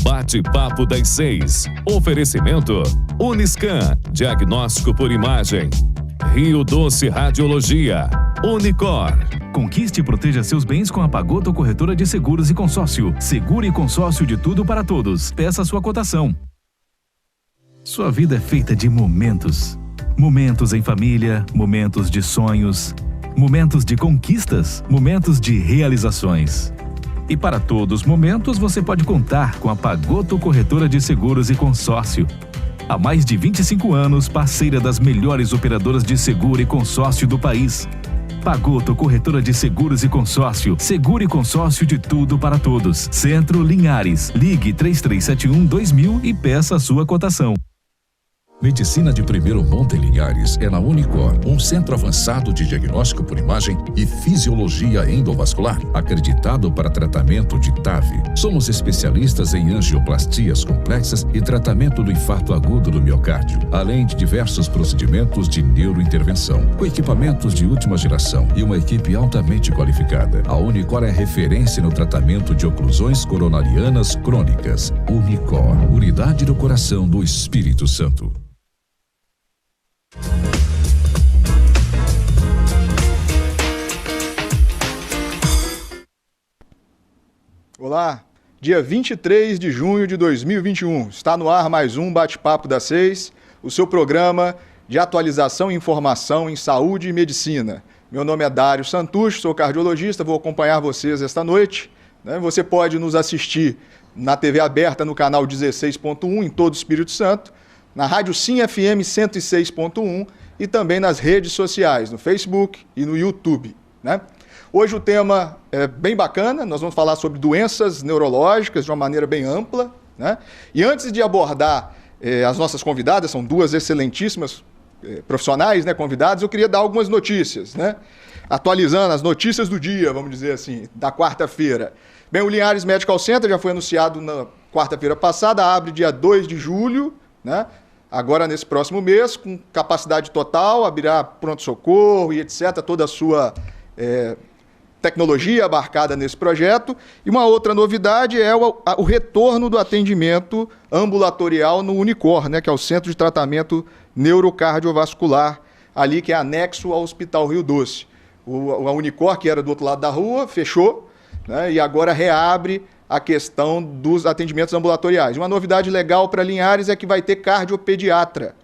Bate-papo das 6. Oferecimento Uniscan, diagnóstico por imagem. Rio Doce Radiologia. Unicor. Conquiste e proteja seus bens com a Pagoto Corretora de Seguros e Consórcio. Seguro e consórcio de tudo para todos. Peça sua cotação. Sua vida é feita de momentos. Momentos em família, momentos de sonhos, momentos de conquistas, momentos de realizações. E para todos os momentos você pode contar com a Pagoto Corretora de Seguros e Consórcio. Há mais de 25 anos, parceira das melhores operadoras de seguro e consórcio do país. Pagoto Corretora de Seguros e Consórcio. Seguro e consórcio de tudo para todos. Centro Linhares. Ligue 3371-2000 e peça a sua cotação. Medicina de primeiro monte em Linhares é na Unicor, um centro avançado de diagnóstico por imagem e fisiologia endovascular, acreditado para tratamento de TAV. Somos especialistas em angioplastias complexas e tratamento do infarto agudo do miocárdio, além de diversos procedimentos de neurointervenção, com equipamentos de última geração e uma equipe altamente qualificada. A Unicor é referência no tratamento de oclusões coronarianas crônicas. Unicor, unidade do coração do Espírito Santo. Olá, dia 23 de junho de 2021, está no ar mais um Bate-Papo das 6, o seu programa de atualização e informação em saúde e medicina. Meu nome é Dário Santucci, sou cardiologista, vou acompanhar vocês esta noite. Você pode nos assistir na TV aberta no canal 16.1 em todo o Espírito Santo, na Rádio Sim FM 106.1 e também nas redes sociais, no Facebook e no YouTube, Hoje o tema é bem bacana, nós vamos falar sobre doenças neurológicas de uma maneira bem ampla, E antes de abordar as nossas convidadas, são duas excelentíssimas profissionais, convidadas, eu queria dar algumas notícias, Atualizando as notícias do dia, vamos dizer assim, da quarta-feira. Bem, o Linhares Medical Center já foi anunciado na quarta-feira passada, abre dia 2 de julho, Agora nesse próximo mês, com capacidade total, abrirá pronto-socorro e etc., toda a sua tecnologia abarcada nesse projeto. E uma outra novidade é o retorno do atendimento ambulatorial no Unicor, que é o Centro de Tratamento Neurocardiovascular, ali que é anexo ao Hospital Rio Doce. A Unicor, que era do outro lado da rua, fechou, e agora reabre a questão dos atendimentos ambulatoriais. Uma novidade legal para Linhares é que vai ter cardiopediatra,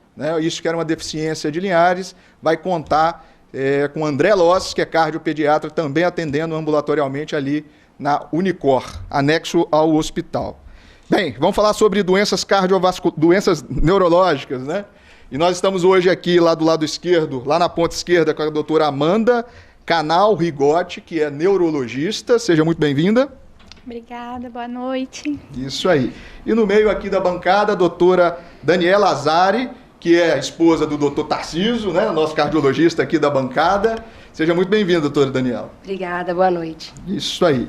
Isso que era uma deficiência de Linhares, vai contar com André Loss, que é cardiopediatra, também atendendo ambulatorialmente ali na Unicor, anexo ao hospital. Bem, vamos falar sobre doenças doenças neurológicas, E nós estamos hoje aqui, lá do lado esquerdo, lá na ponta esquerda, com a doutora Amanda Canal Rigotti, que é neurologista. Seja muito bem-vinda. Obrigada, boa noite. Isso aí. E no meio aqui da bancada, a doutora Daniela Azari, que é a esposa do doutor Tarcísio, nosso cardiologista aqui da bancada. Seja muito bem-vinda, doutora Daniela. Obrigada, boa noite. Isso aí.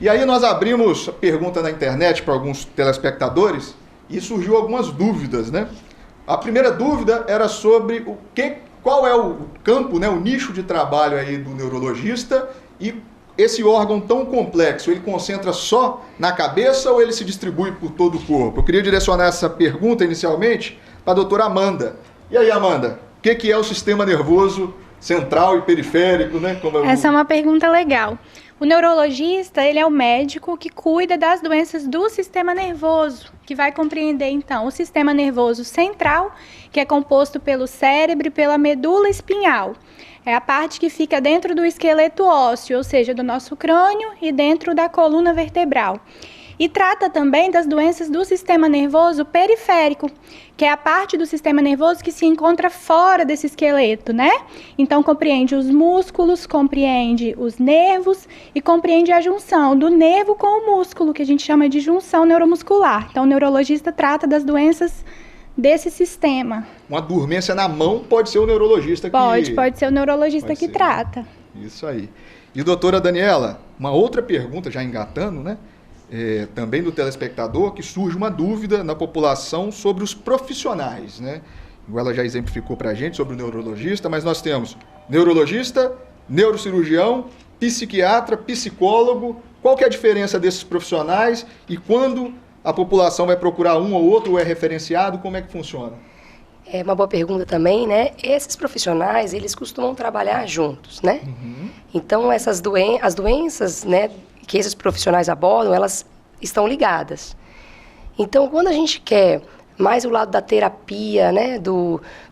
E aí nós abrimos a pergunta na internet para alguns telespectadores e surgiu algumas dúvidas, A primeira dúvida era sobre qual é o campo, o nicho de trabalho aí do neurologista e esse órgão tão complexo, ele concentra só na cabeça ou ele se distribui por todo o corpo? Eu queria direcionar essa pergunta inicialmente para a doutora Amanda. E aí, Amanda, o que é o sistema nervoso central e periférico, Essa é uma pergunta legal. O neurologista, ele é o médico que cuida das doenças do sistema nervoso, que vai compreender, então, o sistema nervoso central, que é composto pelo cérebro e pela medula espinhal. É a parte que fica dentro do esqueleto ósseo, ou seja, do nosso crânio e dentro da coluna vertebral. E trata também das doenças do sistema nervoso periférico, que é a parte do sistema nervoso que se encontra fora desse esqueleto, Então, compreende os músculos, compreende os nervos e compreende a junção do nervo com o músculo, que a gente chama de junção neuromuscular. Então, o neurologista trata das doenças desse sistema. Uma dormência na mão pode ser o neurologista que... Pode ser o neurologista que trata. Isso aí. E, doutora Daniela, uma outra pergunta, já engatando, também do telespectador, que surge uma dúvida na população sobre os profissionais, Igual ela já exemplificou para a gente sobre o neurologista, mas nós temos neurologista, neurocirurgião, psiquiatra, psicólogo. Qual que é a diferença desses profissionais e quando a população vai procurar um ou outro ou é referenciado? Como é que funciona? É uma boa pergunta também, né? Esses profissionais, eles costumam trabalhar juntos, né? Então, as doenças, né, que esses profissionais abordam, elas estão ligadas. Então, quando a gente quer mais o lado da terapia, né,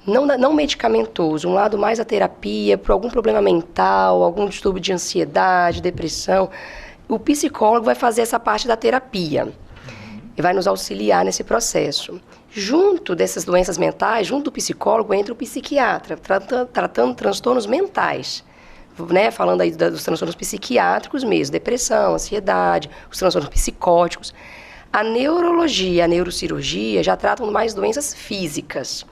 não medicamentoso, um lado mais da terapia, por algum problema mental, algum distúrbio de ansiedade, depressão, o psicólogo vai fazer essa parte da terapia e vai nos auxiliar nesse processo. Junto dessas doenças mentais, junto do psicólogo, entra o psiquiatra, tratando transtornos mentais, né? Falando aí dos transtornos psiquiátricos mesmo, depressão, ansiedade, os transtornos psicóticos. A neurologia, a neurocirurgia já tratam mais doenças físicas.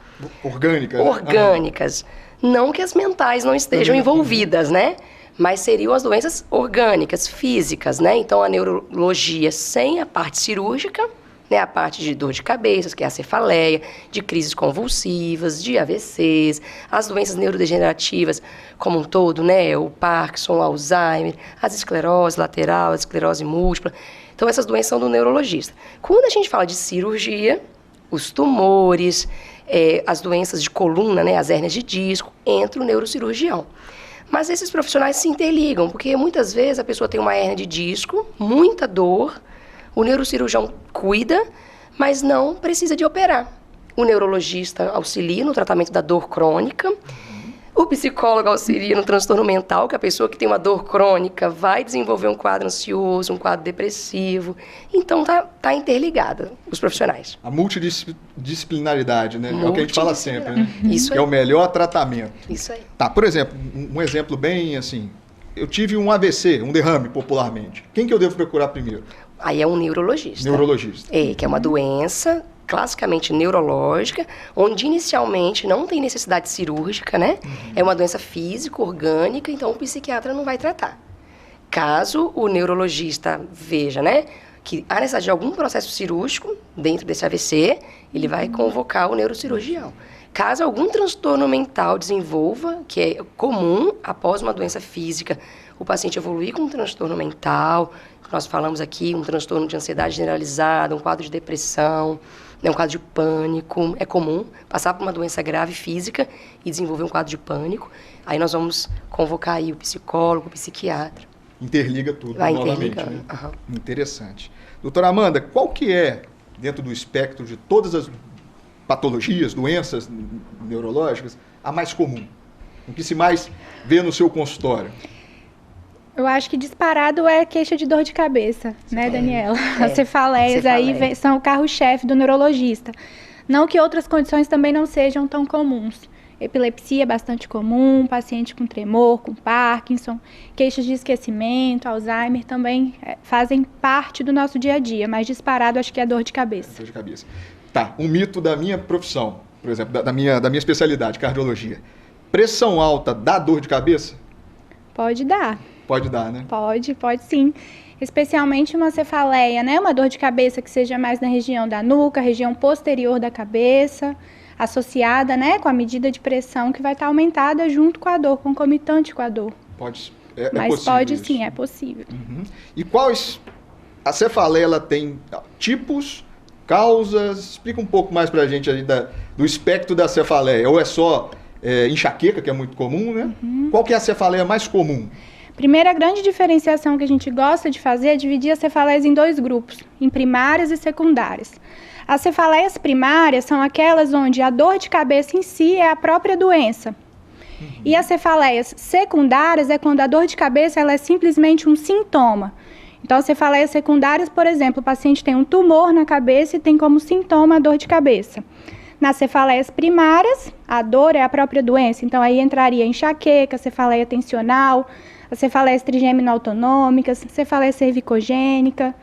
Orgânicas? Orgânicas. Não que as mentais não estejam envolvidas, né? Mas seriam as doenças orgânicas, físicas, né? Então, a neurologia sem a parte cirúrgica, né? A parte de dor de cabeça, que é a cefaleia, de crises convulsivas, de AVCs, as doenças neurodegenerativas como um todo, né? O Parkinson, o Alzheimer, as esclerose lateral, a esclerose múltipla. Então, essas doenças são do neurologista. Quando a gente fala de cirurgia, os tumores, as doenças de coluna, né? As hérnias de disco, entra o neurocirurgião. Mas esses profissionais se interligam, porque muitas vezes a pessoa tem uma hérnia de disco, muita dor, o neurocirurgião cuida, mas não precisa de operar. O neurologista auxilia no tratamento da dor crônica, o psicólogo auxilia no transtorno mental, que a pessoa que tem uma dor crônica vai desenvolver um quadro ansioso, um quadro depressivo. Então, tá interligada os profissionais. A multidisciplinaridade, né? É o que a gente fala sempre, né? Isso que é o melhor tratamento. Isso aí. Tá, por exemplo, um exemplo bem assim, eu tive um AVC, um derrame popularmente. Quem que eu devo procurar primeiro? Aí é um neurologista. Neurologista. Que é uma doença classicamente neurológica, onde inicialmente não tem necessidade cirúrgica, né? É uma doença física, orgânica, então o psiquiatra não vai tratar. Caso o neurologista veja, né, que há necessidade de algum processo cirúrgico dentro desse AVC, ele vai convocar o neurocirurgião. Caso algum transtorno mental desenvolva, que é comum após uma doença física, o paciente evoluir com um transtorno mental, que nós falamos aqui, um transtorno de ansiedade generalizada, um quadro de depressão, né, um quadro de pânico, é comum passar por uma doença grave física e desenvolver um quadro de pânico. Aí nós vamos convocar aí o psicólogo, o psiquiatra. Interliga tudo Vai novamente, né? Uhum. Interessante. Doutora Amanda, qual que é, dentro do espectro de todas as patologias, doenças neurológicas, a mais comum? O que se mais vê no seu consultório? Eu acho que disparado é queixa de dor de cabeça, né, Daniela? As cefaleias aí são o carro-chefe do neurologista. Não que outras condições também não sejam tão comuns. Epilepsia é bastante comum, paciente com tremor, com Parkinson, queixas de esquecimento, Alzheimer também fazem parte do nosso dia a dia, mas disparado acho que é dor de cabeça. Dor de cabeça. Tá, um mito da minha profissão, por exemplo, da minha especialidade, cardiologia. Pressão alta dá dor de cabeça? Pode dar. Pode dar, né? Pode sim. Especialmente uma cefaleia, né? Uma dor de cabeça que seja mais na região da nuca, região posterior da cabeça, associada, né, com a medida de pressão que vai estar aumentada junto com a dor, concomitante com a dor. Mas possível pode isso? Sim, é possível. Uhum. E quais... A cefaleia, ela tem tipos, causas? Explica um pouco mais pra gente aí do espectro da cefaleia. Ou é só enxaqueca, que é muito comum, né? Uhum. Qual que é a cefaleia mais comum? Primeira grande diferenciação que a gente gosta de fazer é dividir as cefaleias em dois grupos, em primárias e secundárias. As cefaleias primárias são aquelas onde a dor de cabeça em si é a própria doença. Uhum. E as cefaleias secundárias é quando a dor de cabeça ela é simplesmente um sintoma. Então, as cefaleias secundárias, por exemplo, o paciente tem um tumor na cabeça e tem como sintoma a dor de cabeça. Nas cefaleias primárias, a dor é a própria doença. Então, aí entraria enxaqueca, cefaleia tensional, as cefaleias trigêmino-autonômicas, cefaleia cervicogênica.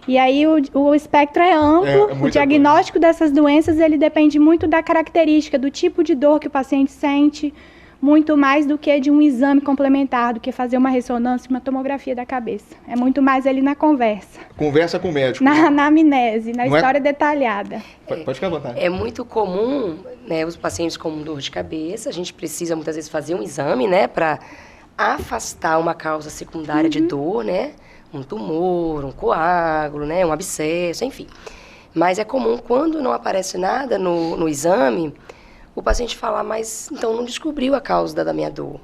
E aí o espectro é amplo, o diagnóstico dessas doenças ele depende muito da característica, do tipo de dor que o paciente sente, muito mais do que de um exame complementar, do que fazer uma ressonância, uma tomografia da cabeça. É muito mais ali na conversa. Conversa com o médico. Na anamnese, na história detalhada. Pode ficar à vontade. É muito comum, né, os pacientes com dor de cabeça, a gente precisa muitas vezes fazer um exame, né, para afastar uma causa secundária de dor, né? um tumor, um coágulo, né, um abscesso, enfim. Mas é comum, quando não aparece nada no exame, o paciente falar, mas então não descobriu a causa da minha dor.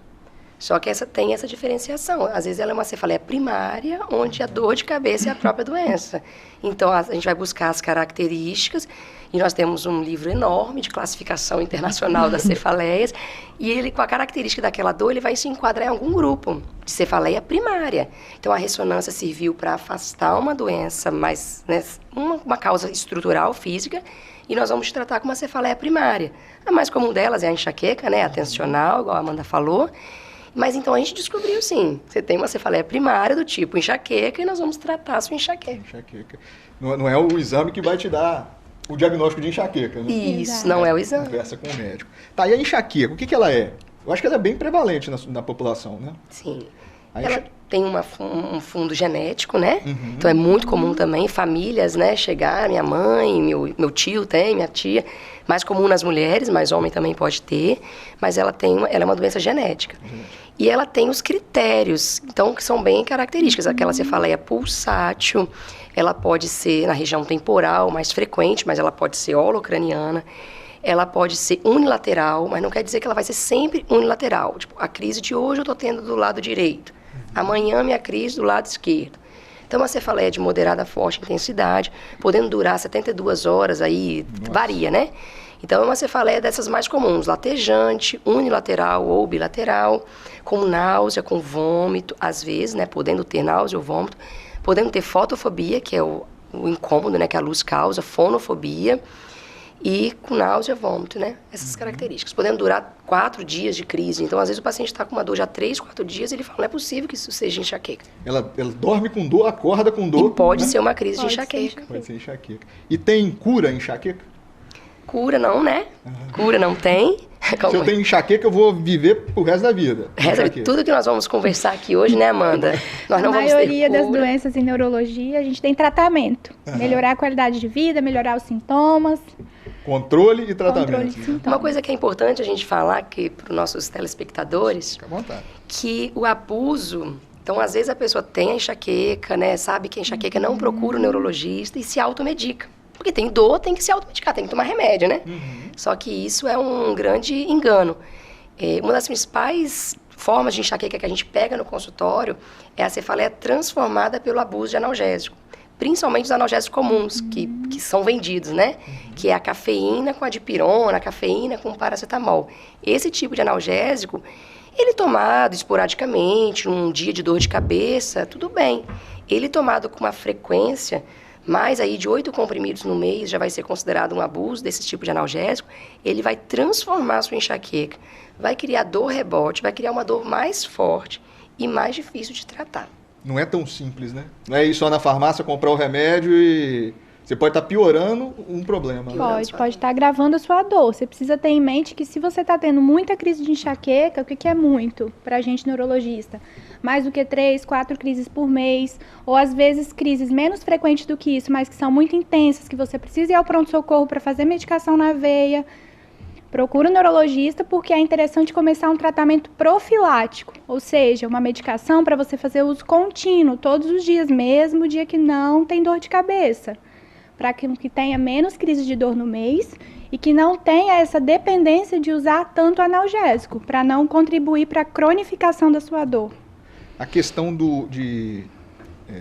Só que tem essa diferenciação. Às vezes ela é uma cefaleia primária, onde a dor de cabeça é a própria doença. Então a gente vai buscar as características, e nós temos um livro enorme de classificação internacional das cefaleias, e ele, com a característica daquela dor, ele vai se enquadrar em algum grupo de cefaleia primária. Então a ressonância serviu para afastar uma doença, mais, né, uma causa estrutural, física, e nós vamos tratar com uma cefaleia primária. A mais comum delas é a enxaqueca, né, a tensional, igual a Amanda falou. Mas então a gente descobriu, sim, você tem uma cefaleia primária do tipo enxaqueca e nós vamos tratar a sua enxaqueca. Enxaqueca. Não é o exame que vai te dar o diagnóstico de enxaqueca, né? Isso, não é o exame. Conversa com o médico. Tá, e a enxaqueca, o que ela é? Eu acho que ela é bem prevalente na população, né? Sim. Ela tem um fundo genético, né? Uhum. Então é muito comum também famílias, né, chegar, minha mãe, meu tio tem, minha tia, mais comum nas mulheres, mas homem também pode ter, mas ela é uma doença genética. E ela tem os critérios, então, que são bem características. Aquela cefaleia pulsátil, ela pode ser na região temporal, mais frequente, mas ela pode ser holocraniana. Ela pode ser unilateral, mas não quer dizer que ela vai ser sempre unilateral. Tipo, a crise de hoje eu estou tendo do lado direito, amanhã minha crise do lado esquerdo. Então, uma cefaleia de moderada a forte intensidade, podendo durar 72 horas, aí varia, né? Então, é uma cefaleia dessas mais comuns, latejante, unilateral ou bilateral, com náusea, com vômito, às vezes, né, podendo ter náusea ou vômito, podendo ter fotofobia, que é o incômodo, né, que a luz causa, fonofobia, e com náusea, vômito, né, essas características. Podendo durar 4 dias de crise. Então, às vezes, o paciente está com uma dor já 3, 4 dias, e ele fala, não é possível que isso seja enxaqueca. Ela dorme com dor, acorda com dor. E pode, né, ser uma crise pode de enxaqueca. Pode ser enxaqueca. E tem cura enxaqueca? Cura não, né? Cura não tem. Se eu tenho enxaqueca, eu vou viver pro resto da vida. Tudo que nós vamos conversar aqui hoje, né, Amanda? Nós não vamos ter cura. A maioria das doenças em neurologia, a gente tem tratamento. Melhorar a qualidade de vida, melhorar os sintomas. Controle e tratamento. Controle de sintomas. Uma coisa que é importante a gente falar aqui para os nossos telespectadores, fica à vontade, que o abuso... Então, às vezes a pessoa tem a enxaqueca, né? Sabe que a enxaqueca, não procura o neurologista e se automedica. Porque tem dor, tem que se automedicar, tem que tomar remédio, né? Só que isso é um grande engano. Uma das principais formas de enxaqueca que a gente pega no consultório é a cefaleia transformada pelo abuso de analgésico. Principalmente os analgésicos comuns, que são vendidos, né? Que é a cafeína com a dipirona, a cafeína com paracetamol. Esse tipo de analgésico, ele tomado esporadicamente, num dia de dor de cabeça, tudo bem. Ele tomado com uma frequência... mais aí de 8 comprimidos no mês já vai ser considerado um abuso desse tipo de analgésico, ele vai transformar a sua enxaqueca, vai criar dor rebote, vai criar uma dor mais forte e mais difícil de tratar. Não é tão simples, né? Não é ir só na farmácia comprar o remédio e você pode estar piorando um problema. Pode estar agravando a sua dor. Você precisa ter em mente que se você está tendo muita crise de enxaqueca, o que é muito para a gente neurologista? Mais do que 3, 4 crises por mês, ou às vezes crises menos frequentes do que isso, mas que são muito intensas, que você precisa ir ao pronto-socorro para fazer medicação na veia. Procura um neurologista, porque é interessante começar um tratamento profilático, ou seja, uma medicação para você fazer uso contínuo, todos os dias, mesmo o dia que não tem dor de cabeça, para que tenha menos crise de dor no mês e que não tenha essa dependência de usar tanto analgésico, para não contribuir para a cronificação da sua dor. A questão de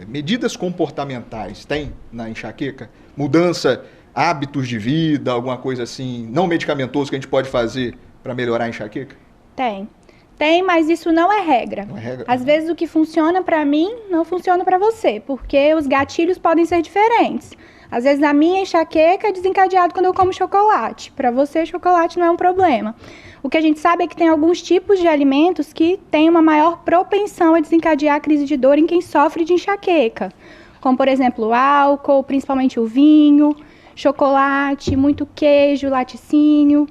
medidas comportamentais tem na enxaqueca? Mudança, hábitos de vida, alguma coisa assim, não medicamentoso que a gente pode fazer para melhorar a enxaqueca? Tem, mas isso não é regra. Não é regra? Às vezes o que funciona para mim não funciona para você, porque os gatilhos podem ser diferentes. Às vezes a minha enxaqueca é desencadeada quando eu como chocolate. Para você, chocolate não é um problema. O que a gente sabe é que tem alguns tipos de alimentos que têm uma maior propensão a desencadear a crise de dor em quem sofre de enxaqueca. Como, por exemplo, o álcool, principalmente o vinho, chocolate, muito queijo, laticínio,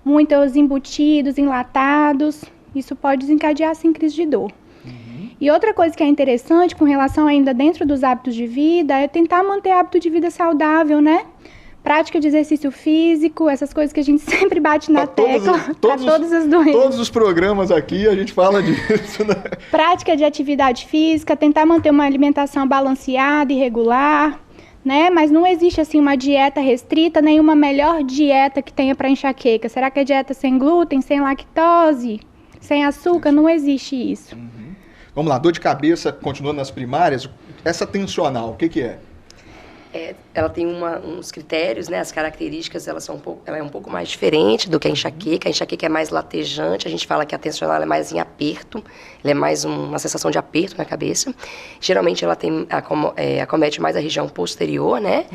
muitos embutidos, enlatados. Isso pode desencadear, sim, crise de dor. E outra coisa que é interessante com relação ainda dentro dos hábitos de vida é tentar manter hábito de vida saudável, né? Prática de exercício físico, essas coisas que a gente sempre bate na tecla para todas as doenças. Todos os programas aqui a gente fala disso, né? Prática de atividade física, tentar manter uma alimentação balanceada e regular, né? Mas não existe assim uma dieta restrita, nenhuma melhor dieta que tenha para enxaqueca. Será que é dieta sem glúten, sem lactose, sem açúcar? Não existe isso. Vamos lá, dor de cabeça, continuando nas primárias, essa tensional, o que é? Ela tem uns critérios, né? As características, ela é um pouco mais diferente do que a enxaqueca. A enxaqueca é mais latejante, a gente fala que a tensional é mais em aperto, ela é mais uma sensação de aperto na cabeça. Geralmente ela acomete mais a região posterior, né?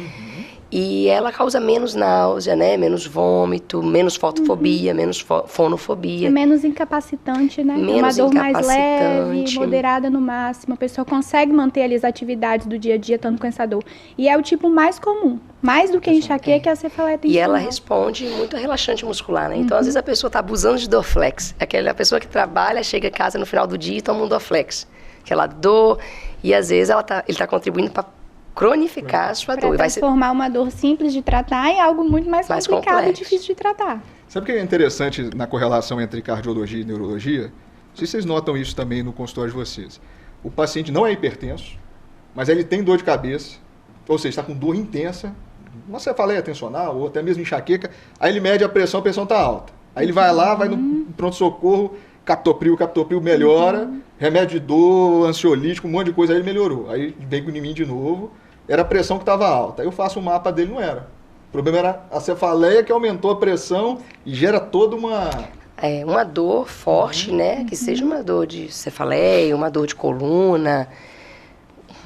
E ela causa menos náusea, né? Menos vômito, menos fotofobia, menos fonofobia. É menos incapacitante, né? Menos uma dor mais leve, incapacitante. moderada no máximo. A pessoa consegue manter ali as atividades do dia a dia, estando com essa dor. E é o tipo mais comum. Mais do que a enxaqueca, é a cefaleia tensional. E ela responde muito a relaxante muscular, né? Então, às vezes, a pessoa está abusando de Dorflex. Aquela pessoa que trabalha, chega a casa no final do dia e toma um Dorflex. Aquela dor. E, às vezes, ele está contribuindo para cronificar a sua dor. Para transformar uma dor simples de tratar em algo muito mais complicado complexo. E difícil de tratar. Sabe o que é interessante na correlação entre cardiologia e neurologia? Não sei se vocês notam isso também no consultório de vocês. O paciente não é hipertenso, mas ele tem dor de cabeça, ou seja, está com dor intensa, uma cefaleia tensional ou até mesmo enxaqueca, aí ele mede a pressão está alta. Aí ele vai lá, vai no pronto-socorro, captopril melhora, remédio de dor, ansiolítico, um monte de coisa, aí ele melhorou. Aí vem com mim de novo, era a pressão que estava alta. Aí eu faço um mapa dele, não era. O problema era a cefaleia que aumentou a pressão e gera toda uma dor forte, né? Que seja uma dor de cefaleia, uma dor de coluna.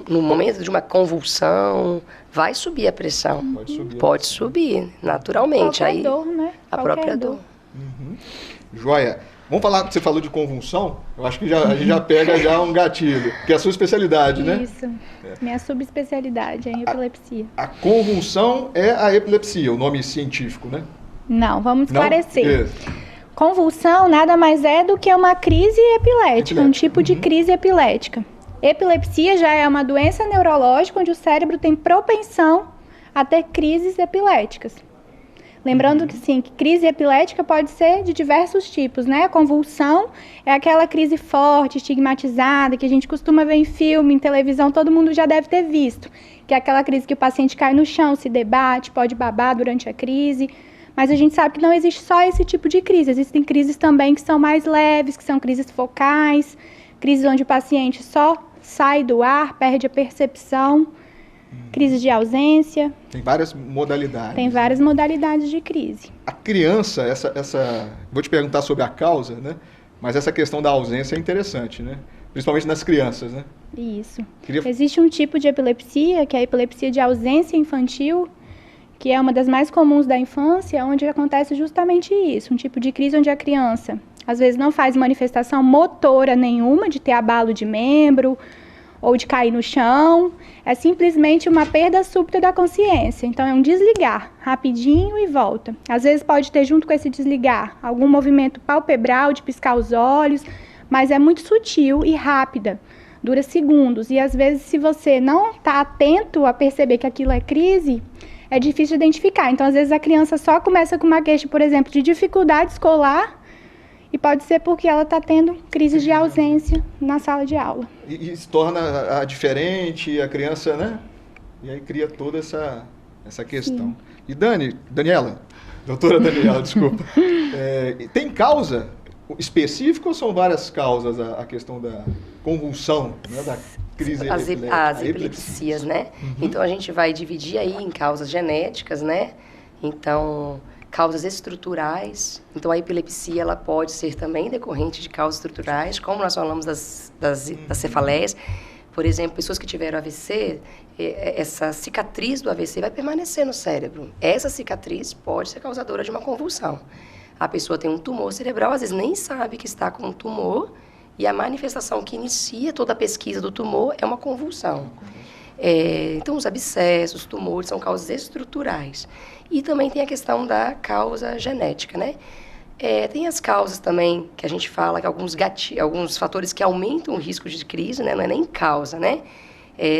No momento de uma convulsão, vai subir a pressão. Pode subir, naturalmente. Qualquer dor, né? A própria dor. Joia. Vamos falar, você falou de convulsão, eu acho que a gente já pega um gatilho, que é a sua especialidade, né? Isso, minha subespecialidade é em epilepsia. A convulsão é a epilepsia, o nome científico, né? Não, vamos esclarecer. Convulsão nada mais é do que uma crise epilética, um tipo de crise epilética. Epilepsia já é uma doença neurológica onde o cérebro tem propensão a ter crises epiléticas. Lembrando que sim, que crise epilética pode ser de diversos tipos, né? A convulsão é aquela crise forte, estigmatizada, que a gente costuma ver em filme, em televisão, todo mundo já deve ter visto. Que é aquela crise que o paciente cai no chão, se debate, pode babar durante a crise. Mas a gente sabe que não existe só esse tipo de crise. Existem crises também que são mais leves, que são crises focais, crises onde o paciente só sai do ar, perde a percepção. Crise de ausência. Tem várias modalidades. Tem várias modalidades de crise. A criança, vou te perguntar sobre a causa, né? Mas essa questão da ausência é interessante, né? Principalmente nas crianças, né? Isso. Existe um tipo de epilepsia, que é a epilepsia de ausência infantil, que é uma das mais comuns da infância, onde acontece justamente isso. Um tipo de crise onde a criança, às vezes, não faz manifestação motora nenhuma de ter abalo de membro, ou de cair no chão, é simplesmente uma perda súbita da consciência. Então, é um desligar, rapidinho e volta. Às vezes pode ter junto com esse desligar algum movimento palpebral, de piscar os olhos, mas é muito sutil e rápida, dura segundos. E às vezes, se você não está atento a perceber que aquilo é crise, é difícil de identificar. Então, às vezes a criança só começa com uma queixa, por exemplo, de dificuldade escolar, e pode ser porque ela está tendo crise de ausência na sala de aula. E se torna diferente, a criança, né? E aí cria toda essa questão. Sim. E doutora Daniela, desculpa. Tem causa específica ou são várias causas a questão da convulsão, né, da crise epilética? As epilepsias, né? Então a gente vai dividir aí em causas genéticas, né? Então, causas estruturais. Então, a epilepsia ela pode ser também decorrente de causas estruturais, como nós falamos das cefaleias. Por exemplo, pessoas que tiveram AVC, essa cicatriz do AVC vai permanecer no cérebro. Essa cicatriz pode ser causadora de uma convulsão. A pessoa tem um tumor cerebral, às vezes nem sabe que está com um tumor, e a manifestação que inicia toda a pesquisa do tumor é uma convulsão. Então, os abscessos, tumores são causas estruturais. E também tem a questão da causa genética, né? Tem as causas também que a gente fala, que alguns fatores que aumentam o risco de crise, né? Não é nem causa, né?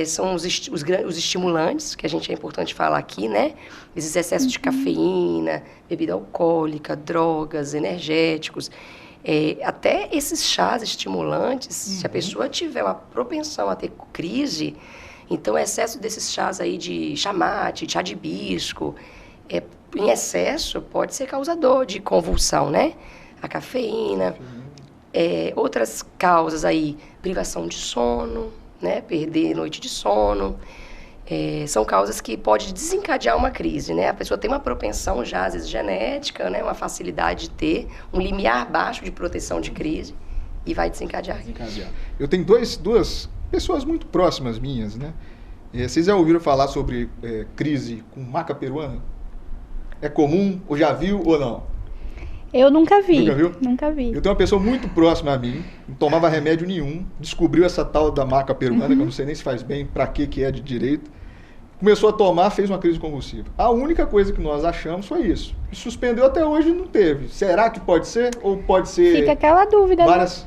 são os estimulantes, que é importante falar aqui, né? Esses excessos de cafeína, bebida alcoólica, drogas, energéticos. Até esses chás estimulantes, se a pessoa tiver uma propensão a ter crise, então o excesso desses chás aí de chamate, chá de hibisco, em excesso pode ser causador de convulsão, né? A cafeína, outras causas aí, privação de sono, né? Perder noite de sono, são causas que podem desencadear uma crise, né? A pessoa tem uma propensão já, às vezes, genética, né? Uma facilidade de ter um limiar baixo de proteção de crise e vai desencadear. Eu tenho duas pessoas muito próximas minhas, né? Vocês já ouviram falar sobre crise com maca peruana? É comum, ou já viu ou não? Eu nunca vi. Nunca viu? Nunca vi. Eu tenho uma pessoa muito próxima a mim, não tomava remédio nenhum, descobriu essa tal da maca peruana, que eu não sei nem se faz bem, pra que é de direito. Começou a tomar, fez uma crise convulsiva. A única coisa que nós achamos foi isso. Suspendeu até hoje, não teve. Será que pode ser? Ou pode ser... Fica aquela dúvida, várias... né?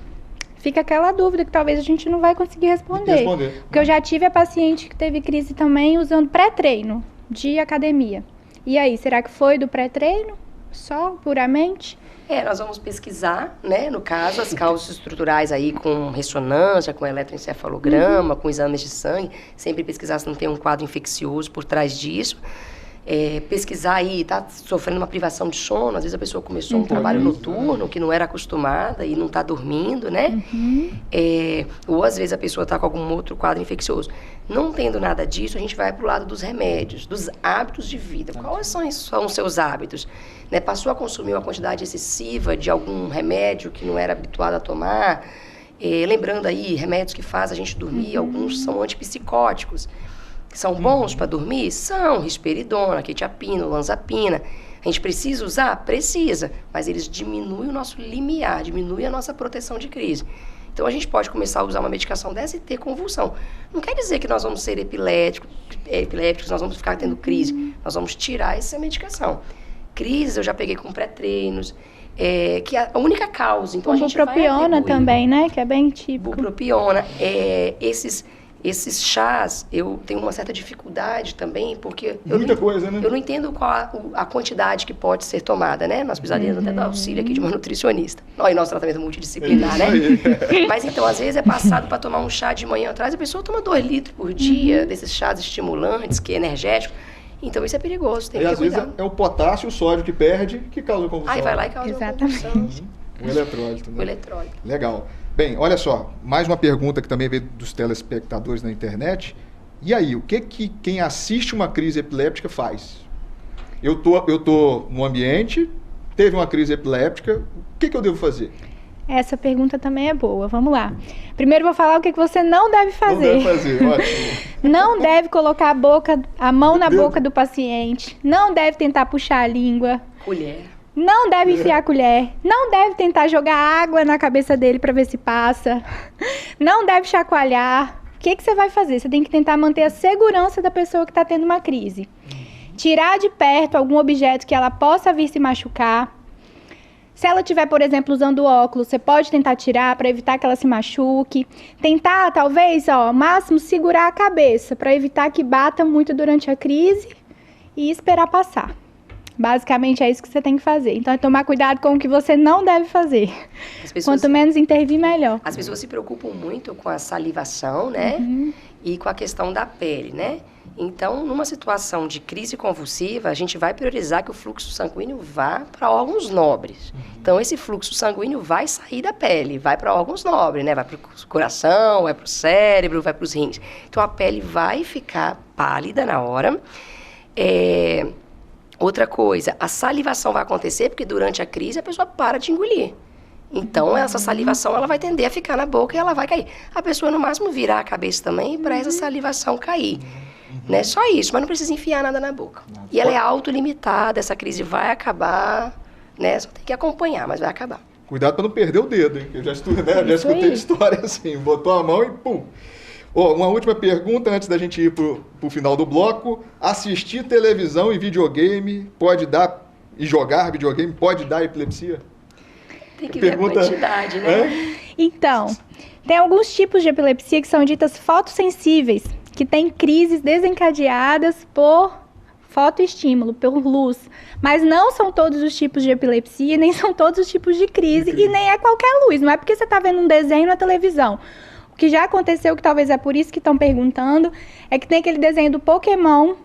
Fica aquela dúvida que talvez a gente não vai conseguir responder. Porque eu já tive a paciente que teve crise também usando pré-treino de academia. E aí, será que foi do pré-treino? Só, puramente? Nós vamos pesquisar, né, no caso, as causas estruturais aí com ressonância, com eletroencefalograma, com exames de sangue, sempre pesquisar se não tem um quadro infeccioso por trás disso. Pesquisar aí, tá sofrendo uma privação de sono, às vezes a pessoa começou um trabalho noturno que não era acostumada e não está dormindo, né? Ou às vezes a pessoa está com algum outro quadro infeccioso. Não tendo nada disso, a gente vai para o lado dos remédios, dos hábitos de vida. Quais são os seus hábitos? Né? Passou a consumir uma quantidade excessiva de algum remédio que não era habituado a tomar? Lembrando aí, remédios que fazem a gente dormir, alguns são antipsicóticos. São bons para dormir? São. Risperidona, quetiapina, olanzapina. A gente precisa usar? Precisa. Mas eles diminuem o nosso limiar, diminuem a nossa proteção de crise. Então, a gente pode começar a usar uma medicação dessa e ter convulsão. Não quer dizer que nós vamos ser epilépticos, nós vamos ficar tendo crise. Nós vamos tirar essa medicação. Crise eu já peguei com pré-treinos, que é a única causa. Então, a gente vai bupropiona também, né? Que é bem típico. Bupropiona. Esses chás, eu tenho uma certa dificuldade também, porque... Muita coisa, né? Eu não entendo qual a quantidade que pode ser tomada, né? Nós precisaríamos até dar auxílio aqui de uma nutricionista. E nosso tratamento multidisciplinar, né? Mas então, às vezes é passado para tomar um chá de manhã atrás, a pessoa toma 2 litros por dia desses chás estimulantes, que é energético. Então, isso é perigoso, tem que ter cuidado. Às vezes é o potássio, o sódio que perde, que causa convulsão. Aí vai lá e causa convulsão. O eletrólito, né? O eletrólito. Legal. Bem, olha só, mais uma pergunta que também veio dos telespectadores na internet. E aí, o que quem assiste uma crise epiléptica faz? Eu tô no ambiente, teve uma crise epiléptica, o que eu devo fazer? Essa pergunta também é boa, vamos lá. Primeiro vou falar o que você não deve fazer. Não deve fazer, ótimo. Não deve colocar a mão na boca do paciente, não deve tentar puxar a língua. Colher. Não deve enfiar a colher, não deve tentar jogar água na cabeça dele para ver se passa, não deve chacoalhar. O que você vai fazer? Você tem que tentar manter a segurança da pessoa que está tendo uma crise. Tirar de perto algum objeto que ela possa vir se machucar. Se ela estiver, por exemplo, usando óculos, você pode tentar tirar para evitar que ela se machuque. Tentar, talvez, ao máximo, segurar a cabeça para evitar que bata muito durante a crise e esperar passar. Basicamente é isso que você tem que fazer. Então é tomar cuidado com o que você não deve fazer. Quanto menos intervir, melhor. As pessoas se preocupam muito com a salivação, né? E com a questão da pele, né? Então, numa situação de crise convulsiva, a gente vai priorizar que o fluxo sanguíneo vá para órgãos nobres. Então, esse fluxo sanguíneo vai sair da pele, vai para órgãos nobres, né? Vai para o coração, vai para o cérebro, vai para os rins. Então, a pele vai ficar pálida na hora. Outra coisa, a salivação vai acontecer porque durante a crise a pessoa para de engolir. Então, essa salivação ela vai tender a ficar na boca e ela vai cair. A pessoa, no máximo, virar a cabeça também para essa salivação cair. Né? Só isso, mas não precisa enfiar nada na boca. E ela é autolimitada, essa crise vai acabar, né? Só tem que acompanhar, mas vai acabar. Cuidado para não perder o dedo, hein? Eu já escutei história assim, botou a mão e pum. Uma última pergunta antes da gente ir pro final do bloco. Assistir televisão e videogame pode dar, e jogar videogame pode dar epilepsia? Tem que ver a quantidade, né? Então, tem alguns tipos de epilepsia que são ditas fotossensíveis, que tem crises desencadeadas por fotoestímulo, por luz. Mas não são todos os tipos de epilepsia, nem são todos os tipos de crise, e nem é qualquer luz. Não é porque você está vendo um desenho na televisão. O que já aconteceu, que talvez é por isso que estão perguntando, é que tem aquele desenho do Pokémon,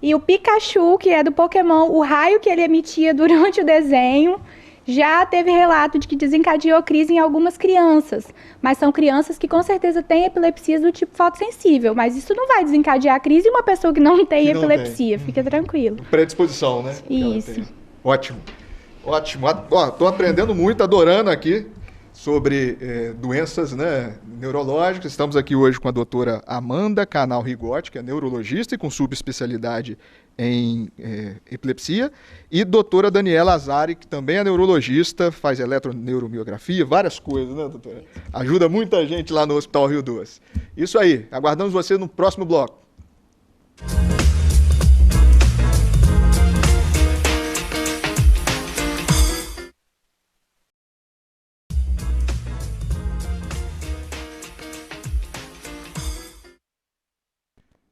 e o Pikachu, que é do Pokémon, o raio que ele emitia durante o desenho, já teve relato de que desencadeou crise em algumas crianças, mas são crianças que com certeza têm epilepsias do tipo fotossensível, mas isso não vai desencadear a crise em uma pessoa que não tem epilepsia, fica tranquilo. Predisposição, né? Isso. Ótimo, ótimo. Ó, tô aprendendo muito, adorando aqui sobre doenças, né, neurológicas. Estamos aqui hoje com a doutora Amanda Canal Rigotti, que é neurologista e com subespecialidade em epilepsia, e doutora Daniela Azari, que também é neurologista, faz eletroneuromiografia, várias coisas, né, doutora? Ajuda muita gente lá no Hospital Rio Doce. Isso aí, aguardamos você no próximo bloco.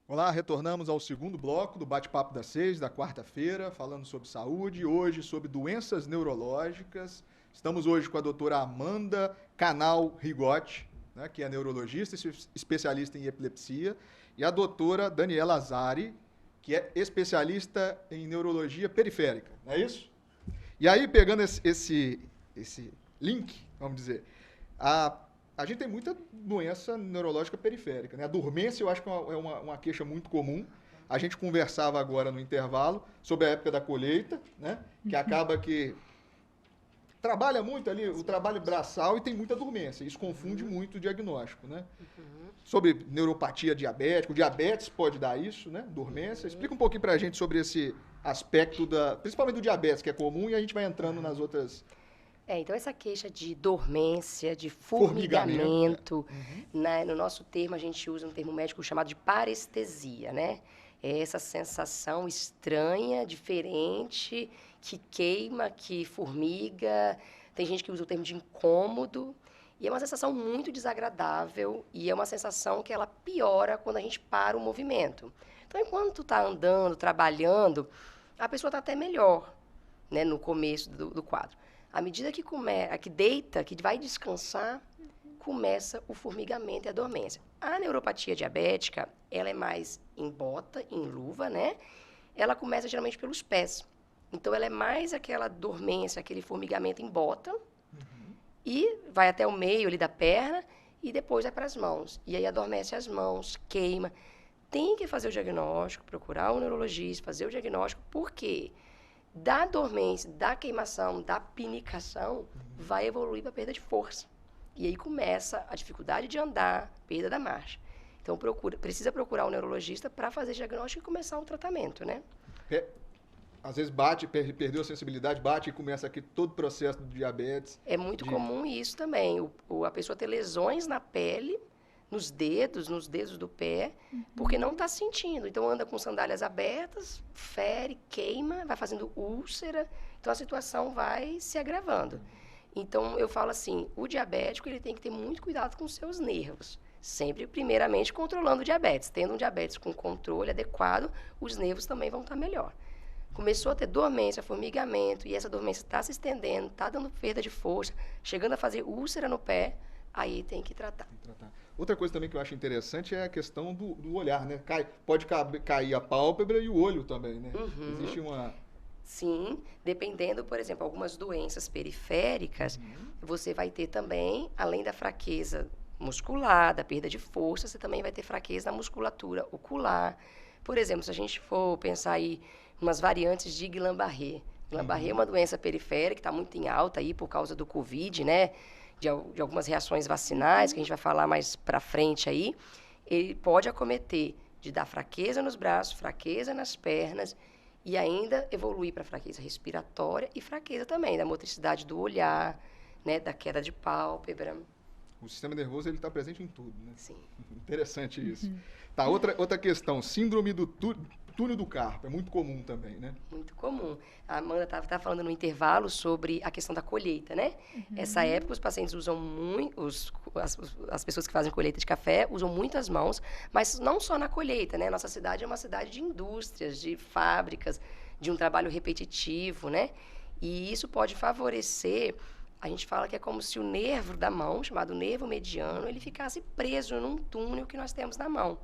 Olá, retornamos ao segundo bloco do Bate-Papo das 6, da quarta-feira, falando sobre saúde, hoje sobre doenças neurológicas. Estamos hoje com a doutora Amanda Canal Rigotti, né, que é neurologista e especialista em epilepsia, e a doutora Daniela Azari, que é especialista em neurologia periférica, não é isso? E aí, pegando esse link, vamos dizer, a gente tem muita doença neurológica periférica, né? A dormência eu acho que é uma queixa muito comum. A gente conversava agora no intervalo sobre a época da colheita, né? Que acaba que trabalha muito ali, o trabalho braçal, e tem muita dormência. Isso confunde muito o diagnóstico, né? Sobre neuropatia diabética, o diabetes pode dar isso, né? Dormência. Explica um pouquinho pra gente sobre esse aspecto, principalmente do diabetes, que é comum, e a gente vai entrando nas outras... Então essa queixa de dormência, de formigamento, né, no nosso termo a gente usa um termo médico chamado de parestesia, né? É essa sensação estranha, diferente, que queima, que formiga. Tem gente que usa o termo de incômodo. E é uma sensação muito desagradável e é uma sensação que ela piora quando a gente para o movimento. Então, enquanto está andando, trabalhando, a pessoa está até melhor, né, no começo do quadro. À medida que deita, que vai descansar, começa o formigamento e a dormência. A neuropatia diabética, ela é mais em bota, em luva, né? Ela começa geralmente pelos pés. Então, ela é mais aquela dormência, aquele formigamento em bota, e vai até o meio ali da perna, e depois vai para as mãos. E aí adormece as mãos, queima. Tem que fazer o diagnóstico, procurar um neurologista, fazer o diagnóstico, porque da dormência, da queimação, da pinicação, vai evoluir para perda de força. E aí começa a dificuldade de andar, perda da marcha. Então, precisa procurar um neurologista para fazer diagnóstico e começar o tratamento, né? Às vezes bate, perdeu a sensibilidade, bate e começa aqui todo o processo do diabetes. É muito comum isso também. A pessoa ter lesões na pele, nos dedos do pé, porque não está sentindo. Então, anda com sandálias abertas, fere, queima, vai fazendo úlcera. Então, a situação vai se agravando. Então, eu falo assim, o diabético ele tem que ter muito cuidado com os seus nervos. Sempre, primeiramente, controlando o diabetes. Tendo um diabetes com controle adequado, os nervos também vão estar melhor. Começou a ter dormência, formigamento, e essa dormência está se estendendo, está dando perda de força, chegando a fazer úlcera no pé, aí tem que tratar. Outra coisa também que eu acho interessante é a questão do olhar, né? Pode cair a pálpebra e o olho também, né? Existe uma... Sim, dependendo, por exemplo, algumas doenças periféricas, você vai ter também, além da fraqueza muscular, da perda de força, você também vai ter fraqueza na musculatura ocular. Por exemplo, se a gente for pensar aí umas variantes de Guillain-Barré. Guillain-Barré é uma doença periférica que está muito em alta aí por causa do Covid, né? De algumas reações vacinais, que a gente vai falar mais para frente aí. Ele pode acometer de dar fraqueza nos braços, fraqueza nas pernas e ainda evoluir para fraqueza respiratória e fraqueza também da motricidade do olhar, né? Da queda de pálpebra. O sistema nervoso ele está presente em tudo, né? Sim. Interessante isso. Tá, outra questão, síndrome do túnel do carpo, é muito comum também, né? Muito comum. A Amanda estava falando no intervalo sobre a questão da colheita, né? Essa época os pacientes usam muito, as pessoas que fazem colheita de café usam muito as mãos, mas não só na colheita, né? Nossa cidade é uma cidade de indústrias, de fábricas, de um trabalho repetitivo, né? E isso pode favorecer, a gente fala que é como se o nervo da mão, chamado nervo mediano, ele ficasse preso num túnel que nós temos na mão.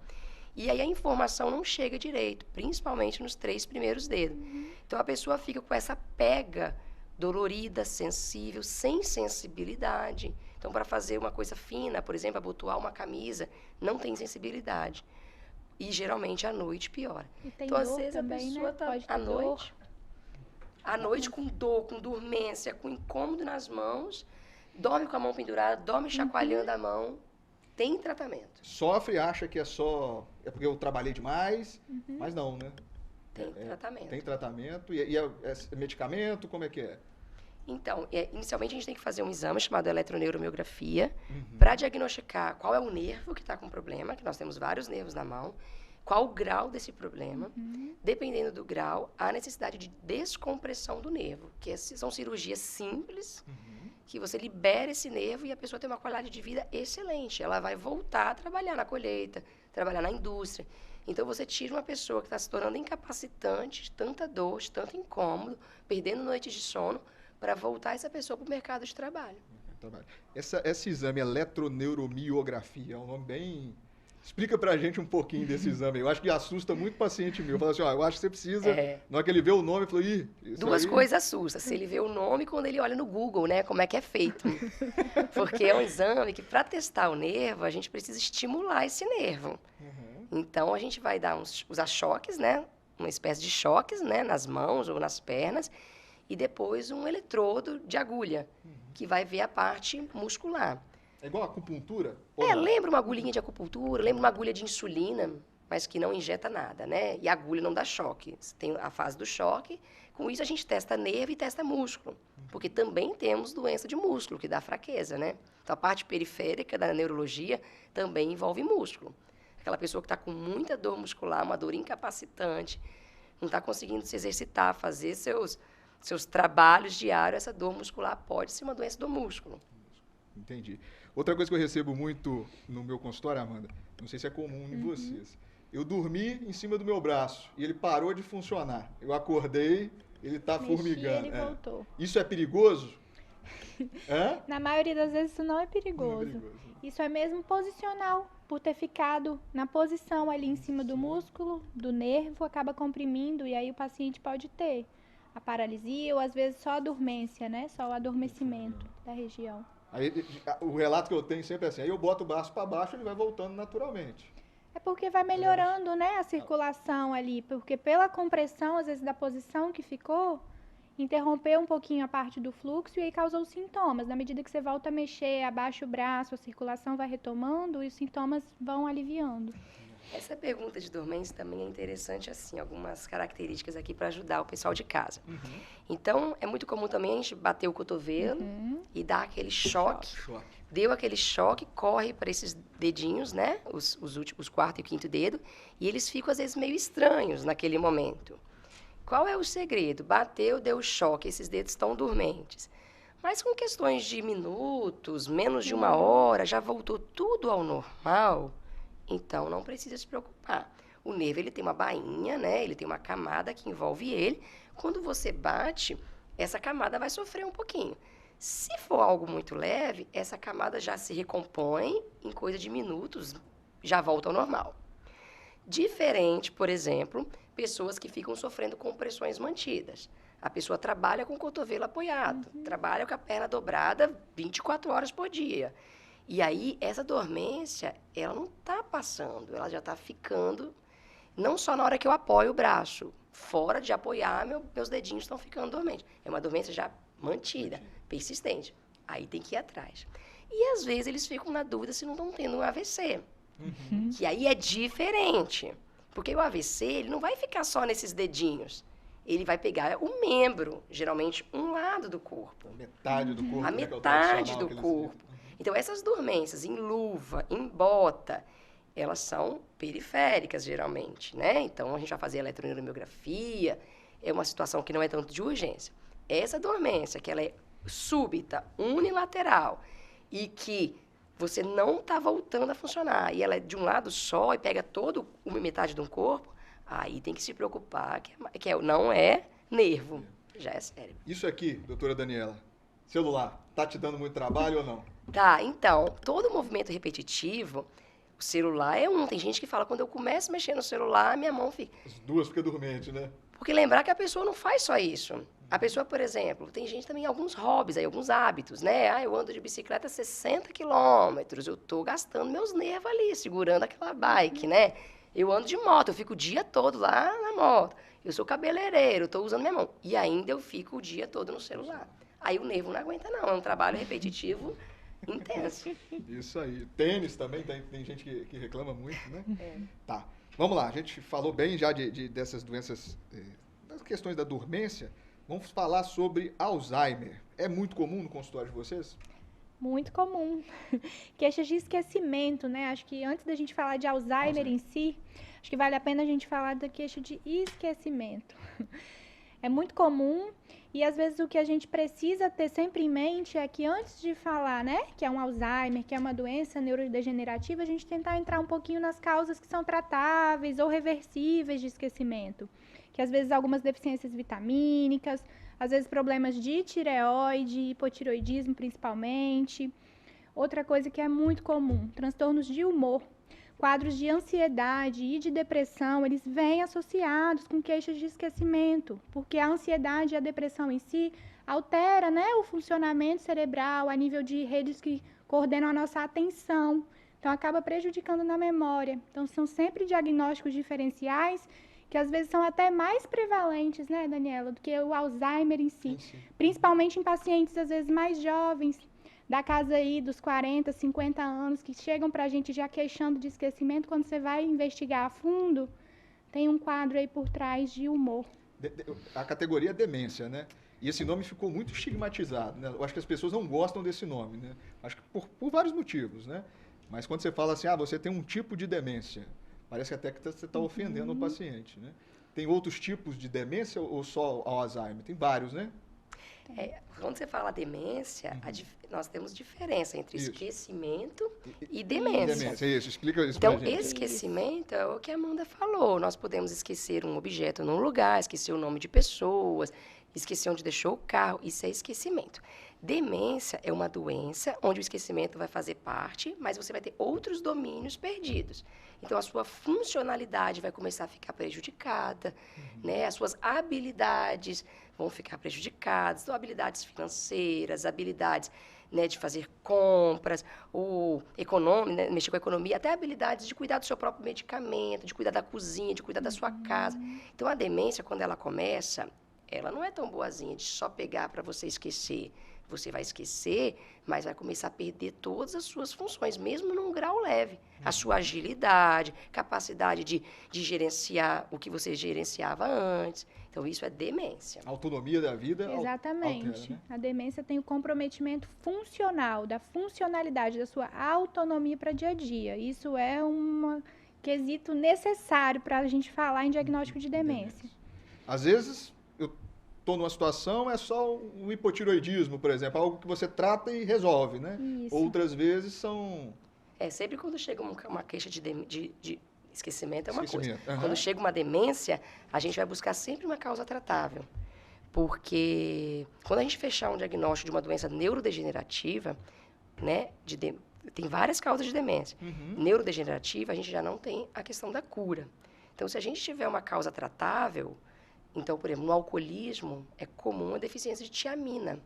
E aí a informação não chega direito, principalmente nos 3 primeiros dedos. Então a pessoa fica com essa pega dolorida, sensível, sem sensibilidade. Então para fazer uma coisa fina, por exemplo, abotoar uma camisa, não tem sensibilidade. E geralmente à noite piora. E tem então às dor vezes também, a pessoa né? está Pode ter à noite com dor, com dormência, com incômodo nas mãos, dorme com a mão pendurada, dorme chacoalhando a mão. Tem tratamento. Sofre, acha que é porque eu trabalhei demais, mas não, né? Tem tratamento. Tem tratamento. E é medicamento? Como é que é? Então, inicialmente a gente tem que fazer um exame chamado eletroneuromiografia para diagnosticar qual é o nervo que está com problema, que nós temos vários nervos na mão, qual o grau desse problema. Dependendo do grau, há necessidade de descompressão do nervo, que são cirurgias simples, que você libera esse nervo e a pessoa tem uma qualidade de vida excelente. Ela vai voltar a trabalhar na colheita, trabalhar na indústria. Então, você tira uma pessoa que está se tornando incapacitante, de tanta dor, de tanto incômodo, perdendo noites de sono, para voltar essa pessoa para o mercado de trabalho. Esse exame, eletroneuromiografia, é um nome bem... Explica pra gente um pouquinho desse exame. Eu acho que assusta muito paciente meu. Fala assim, eu acho que você precisa... Na hora que ele vê o nome, falou, Duas coisas assustam. Se ele vê o nome, quando ele olha no Google, né? Como é que é feito. Porque é um exame que, para testar o nervo, a gente precisa estimular esse nervo. Então, a gente vai usar choques, né? Uma espécie de choques, né? Nas mãos ou nas pernas. E depois um eletrodo de agulha, que vai ver a parte muscular. É igual a acupuntura? Lembra uma agulhinha de acupuntura, lembra uma agulha de insulina, mas que não injeta nada, né? E a agulha não dá choque. Tem a fase do choque. Com isso, a gente testa nervo e testa músculo. Porque também temos doença de músculo, que dá fraqueza, né? Então, a parte periférica da neurologia também envolve músculo. Aquela pessoa que está com muita dor muscular, uma dor incapacitante, não está conseguindo se exercitar, fazer seus trabalhos diários, essa dor muscular pode ser uma doença do músculo. Entendi. Outra coisa que eu recebo muito no meu consultório, Amanda, não sei se é comum em vocês, eu dormi em cima do meu braço e ele parou de funcionar. Eu acordei, ele está formigando. Ele voltou. Isso é perigoso? Na maioria das vezes isso não é perigoso. Isso é mesmo posicional, por ter ficado na posição ali em cima do músculo, do nervo, acaba comprimindo e aí o paciente pode ter a paralisia ou às vezes só a dormência, né? Só o adormecimento da região. Aí, o relato que eu tenho sempre é assim, aí eu boto o braço para baixo e ele vai voltando naturalmente. É porque vai melhorando, né, a circulação ali, porque pela compressão, às vezes, da posição que ficou, interrompeu um pouquinho a parte do fluxo e aí causou sintomas. Na medida que você volta a mexer, abaixa o braço, a circulação vai retomando e os sintomas vão aliviando. Essa pergunta de dormência também é interessante, assim, algumas características aqui para ajudar o pessoal de casa. Então, é muito comum também a gente bater o cotovelo e dar aquele choque. Deu aquele choque, corre para esses dedinhos, né? Os quarto e quinto dedo, e eles ficam, às vezes, meio estranhos naquele momento. Qual é o segredo? Bateu, deu choque, esses dedos estão dormentes. Mas com questões de minutos, menos de 1 hora, já voltou tudo ao normal. Então, não precisa se preocupar. O nervo, ele tem uma bainha, né? Ele tem uma camada que envolve ele. Quando você bate, essa camada vai sofrer um pouquinho. Se for algo muito leve, essa camada já se recompõe, em coisa de minutos, já volta ao normal. Diferente, por exemplo, pessoas que ficam sofrendo compressões mantidas. A pessoa trabalha com o cotovelo apoiado, trabalha com a perna dobrada 24 horas por dia. E aí, essa dormência, ela não está passando, ela já está ficando, não só na hora que eu apoio o braço, fora de apoiar, meus dedinhos estão ficando dormentes. É uma dormência já mantida, persistente. Aí tem que ir atrás. E, às vezes, eles ficam na dúvida se não estão tendo um AVC. Que aí é diferente. Porque o AVC, ele não vai ficar só nesses dedinhos. Ele vai pegar o membro, geralmente um lado do corpo. A metade do corpo. A metade do corpo. Então, essas dormências em luva, em bota, elas são periféricas, geralmente, né? Então, a gente vai fazer eletroneuromiografia, é uma situação que não é tanto de urgência. Essa dormência, que ela é súbita, unilateral, e que você não está voltando a funcionar, e ela é de um lado só e pega toda uma metade de um corpo, aí tem que se preocupar, não é nervo, já é cérebro. Isso aqui, doutora Daniela, celular, tá te dando muito trabalho ou não? Tá, então, todo movimento repetitivo, o celular é um. Tem gente que fala, quando eu começo a mexer no celular, minha mão fica... As duas ficam dormentes, né? Porque lembrar que a pessoa não faz só isso. A pessoa, por exemplo, tem gente também, alguns hobbies, aí, alguns hábitos, né? Ah, eu ando de bicicleta 60 quilômetros, eu tô gastando meus nervos ali, segurando aquela bike, né? Eu ando de moto, eu fico o dia todo lá na moto. Eu sou cabeleireiro, eu tô usando minha mão. E ainda eu fico o dia todo no celular. Aí o nervo não aguenta, não. É um trabalho repetitivo intenso. Isso aí. Tênis também, tem gente que reclama muito, né? Tá. Vamos lá, a gente falou bem já dessas doenças, das questões da dormência. Vamos falar sobre Alzheimer. É muito comum no consultório de vocês? Muito comum. Queixas de esquecimento, né? Acho que antes da gente falar de Alzheimer em si, acho que vale a pena a gente falar da queixa de esquecimento. É muito comum e às vezes o que a gente precisa ter sempre em mente é que antes de falar, né, que é um Alzheimer, que é uma doença neurodegenerativa, a gente tentar entrar um pouquinho nas causas que são tratáveis ou reversíveis de esquecimento. Que às vezes algumas deficiências vitamínicas, às vezes problemas de tireoide, hipotireoidismo principalmente. Outra coisa que é muito comum, transtornos de humor. Quadros de ansiedade e de depressão, eles vêm associados com queixas de esquecimento, porque a ansiedade e a depressão em si altera, né, o funcionamento cerebral a nível de redes que coordenam a nossa atenção. Então, acaba prejudicando na memória. Então, são sempre diagnósticos diferenciais que às vezes são até mais prevalentes, né, Daniela, do que o Alzheimer em si. Sim. Principalmente em pacientes, às vezes, mais jovens, da casa aí dos 40, 50 anos, que chegam para a gente já queixando de esquecimento, quando você vai investigar a fundo, tem um quadro aí por trás de humor. A categoria é demência, né? E esse nome ficou muito estigmatizado, né? Eu acho que as pessoas não gostam desse nome, né? Acho que por vários motivos, né? Mas quando você fala assim, você tem um tipo de demência, parece até que você está ofendendo o paciente, né? Tem outros tipos de demência ou só o Alzheimer? Tem vários, né? Quando você fala demência, nós temos diferença entre esquecimento e demência. Isso, explica isso então, pra gente. Esquecimento é o que a Amanda falou. Nós podemos esquecer um objeto num lugar, esquecer o nome de pessoas, esquecer onde deixou o carro. Isso é esquecimento. Demência é uma doença onde o esquecimento vai fazer parte, mas você vai ter outros domínios perdidos. Então, a sua funcionalidade vai começar a ficar prejudicada, né? As suas habilidades vão ficar prejudicadas, então, habilidades financeiras, habilidades, né, de fazer compras, ou né, mexer com a economia, até habilidades de cuidar do seu próprio medicamento, de cuidar da cozinha, de cuidar da sua casa. Então, a demência, quando ela começa, ela não é tão boazinha de só pegar para você esquecer. Você vai esquecer, mas vai começar a perder todas as suas funções, mesmo num grau leve. A sua agilidade, capacidade de gerenciar o que você gerenciava antes. Então, isso é demência. A autonomia da vida Exatamente. Altera, né? A demência tem o comprometimento funcional, da funcionalidade, da sua autonomia para dia a dia. Isso é um quesito necessário para a gente falar em diagnóstico de demência. Às vezes, eu estou numa situação, é só um hipotireoidismo, por exemplo, algo que você trata e resolve, né? Isso. Outras vezes são... Sempre quando chega uma queixa de esquecimento é uma coisa. Uhum. Quando chega uma demência, a gente vai buscar sempre uma causa tratável. Porque quando a gente fechar um diagnóstico de uma doença neurodegenerativa, né, tem várias causas de demência. Neurodegenerativa, a gente já não tem a questão da cura. Então, se a gente tiver uma causa tratável, então, por exemplo, no alcoolismo, é comum a deficiência de tiamina.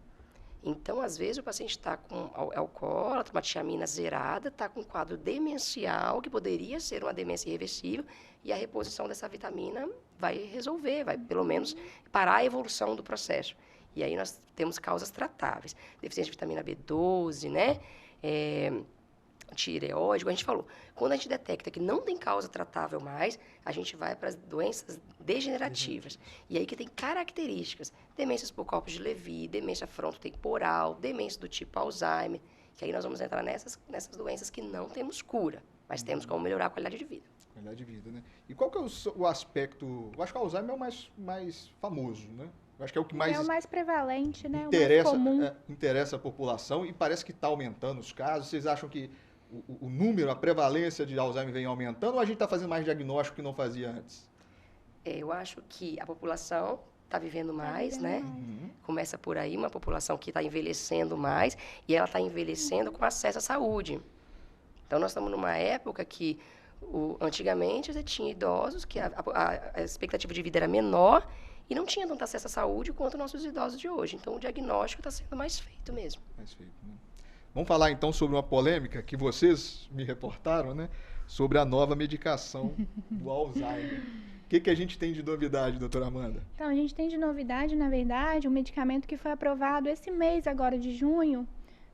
Então, às vezes, o paciente está com alcoólatra, uma tiamina zerada, está com um quadro demencial, que poderia ser uma demência irreversível, e a reposição dessa vitamina vai resolver, vai, pelo menos, parar a evolução do processo. E aí nós temos causas tratáveis. Deficiência de vitamina B12, né? Tireoide, como a gente falou. Quando a gente detecta que não tem causa tratável mais, a gente vai para as doenças degenerativas. E aí que tem características. Demências por corpos de Levy, demência frontotemporal, demência do tipo Alzheimer. Que aí nós vamos entrar nessas doenças que não temos cura. Mas temos como melhorar a qualidade de vida. Qualidade de vida, né? E qual que é o aspecto... Eu acho que o Alzheimer é o mais famoso, né? Eu acho que é o que mais... É o mais prevalente, né? Interessa, o mais comum. Interessa a população e parece que está aumentando os casos. Vocês acham que o número, a prevalência de Alzheimer vem aumentando ou a gente está fazendo mais diagnóstico que não fazia antes? Eu acho que a população está vivendo mais, né? Uhum. Começa por aí, uma população que está envelhecendo mais e ela está envelhecendo com acesso à saúde. Então, nós estamos numa época que, antigamente, você tinha idosos que a expectativa de vida era menor e não tinha tanto acesso à saúde quanto nossos idosos de hoje. Então, o diagnóstico está sendo mais feito mesmo. Mais feito, né? Vamos falar, então, sobre uma polêmica que vocês me reportaram, né? Sobre a nova medicação do Alzheimer. O que a gente tem de novidade, doutora Amanda? Então, a gente tem de novidade, na verdade, um medicamento que foi aprovado esse mês, agora de junho,